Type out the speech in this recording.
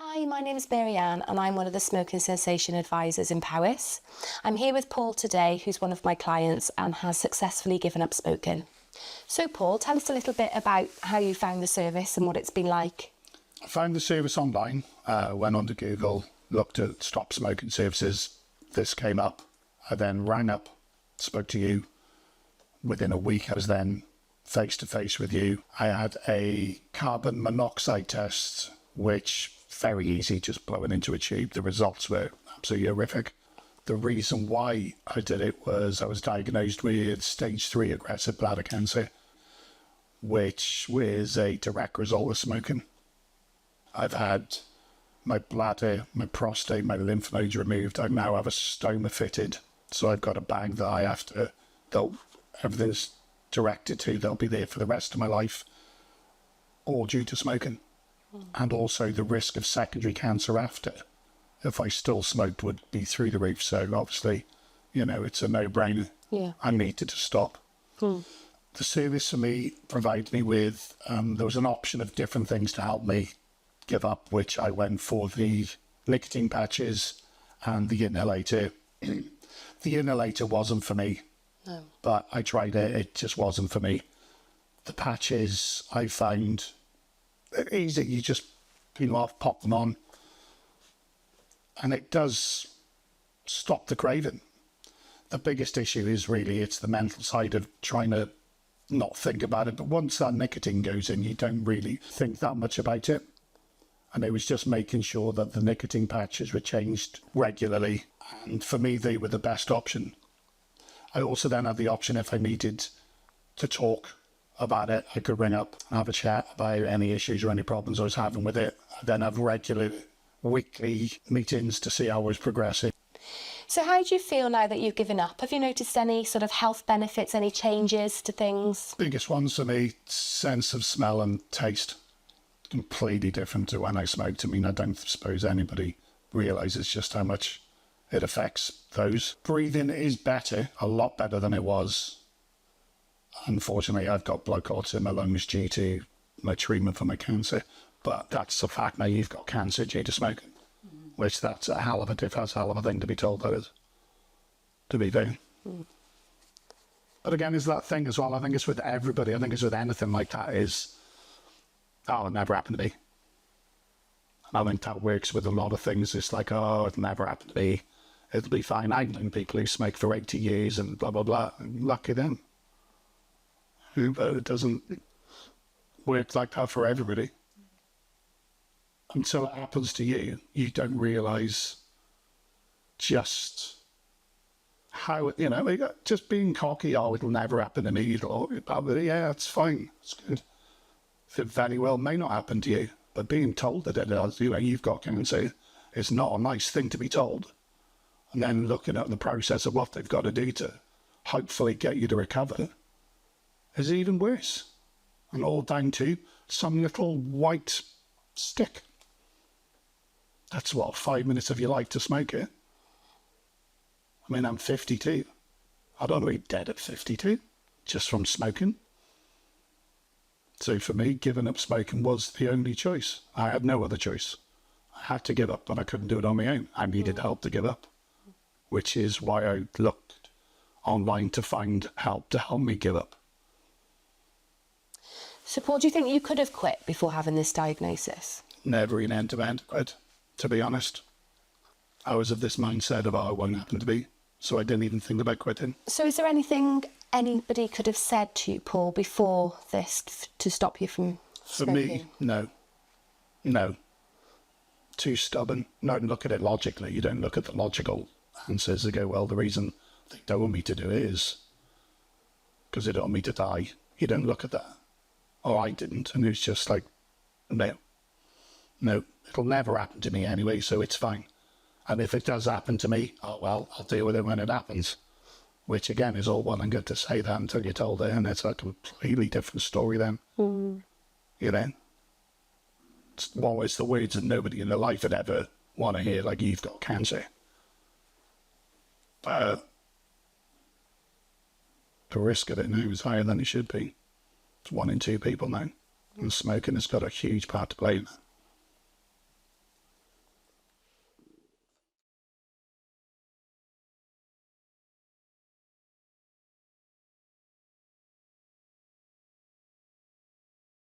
Hi, my name is Mary-Ann and I'm one of the smoking cessation advisors in Powys. I'm here with Paul today, who's one of my clients and has successfully given up smoking. So Paul, tell us a little bit about how you found the service and what it's been like. I found the service online, went onto Google, looked at stop smoking services. This came up. I then rang up, spoke to you. Within a week I was then face to face with you. I had a carbon monoxide test, which very easy, just blowing into a tube. The results were absolutely horrific. The reason why I did it was I was diagnosed with stage 3 aggressive bladder cancer, which was a direct result of smoking. I've had my bladder, my prostate, my lymph nodes removed. I now have a stoma fitted, so I've got a bag that I have to, everything's directed to, they'll be there for the rest of my life, all due to smoking. And also the risk of secondary cancer after, if I still smoked, would be through the roof. So obviously, you know, it's a no-brainer. Yeah. I needed to stop. The service for me provided me with, there was an option of different things to help me give up, which I went for the nicotine patches and the inhalator. The inhalator wasn't for me, no. But I tried it, it just wasn't for me. The patches I found easy, you just peel off, pop them on, and it does stop the craving. The biggest issue is really, it's the mental side of trying to not think about it, but once that nicotine goes in, you don't really think that much about it. And it was just making sure that the nicotine patches were changed regularly, and for me they were the best option. I also then had the option, if I needed to talk about it, I could ring up and have a chat about any issues or any problems I was having with it. I then have regular weekly meetings to see how I was progressing. So how do you feel now that you've given up? Have you noticed any sort of health benefits, any changes to things? Biggest ones for me, sense of smell and taste. Completely different to when I smoked. I mean, I don't suppose anybody realises just how much it affects those. Breathing is better, a lot better than it was. Unfortunately, I've got blood clots in my lungs due to my treatment for my cancer, but that's a fact now. You've got cancer due to smoking, which that's a hell of a thing to be told, that is, to be fair. But again, it's that thing as well. I think it's with everybody. I think it's with anything like that is, oh, it never happened to me. And I think that works with a lot of things. It's like, oh, it never happened to me. It'll be fine. I've known people who smoke for 80 years and blah, blah, blah. Lucky them. But it doesn't work like that for everybody. Until it happens to you, you don't realise just how, you know, just being cocky, oh, it'll never happen to me. Yeah, it's fine, it's good. It very well may not happen to you, but being told that it does, you know, you've got cancer, it's not a nice thing to be told. And then looking at the process of what they've got to do to hopefully get you to recover is even worse. And all down to some little white stick. That's what, 5 minutes of your life to smoke it? I mean, I'm 52. I don't want to be dead at 52, just from smoking. So for me, giving up smoking was the only choice. I had no other choice. I had to give up, but I couldn't do it on my own. I needed help to give up, which is why I looked online to find help to help me give up. So Paul, do you think you could have quit before having this diagnosis? Never in end-to-end quit, to be honest. I was of this mindset of, oh, it won't happen to me, so I didn't even think about quitting. So is there anything anybody could have said to you, Paul, before this to stop you from smoking? For me, no. No. Too stubborn. No, look at it logically. You don't look at the logical answers and go, well, the reason they don't want me to do it is because they don't want me to die. You don't look at that. Oh, I didn't. And it's just like, no, it'll never happen to me anyway, so it's fine. And if it does happen to me, oh, well, I'll deal with it when it happens. Which, again, is all well and good to say that until you're told it, and it's a completely different story then. You know? It's always the words that nobody in their life would ever want to hear, like, you've got cancer. But the risk of it now is higher than it should be. It's 1 in 2 people now. And smoking has got a huge part to play in that.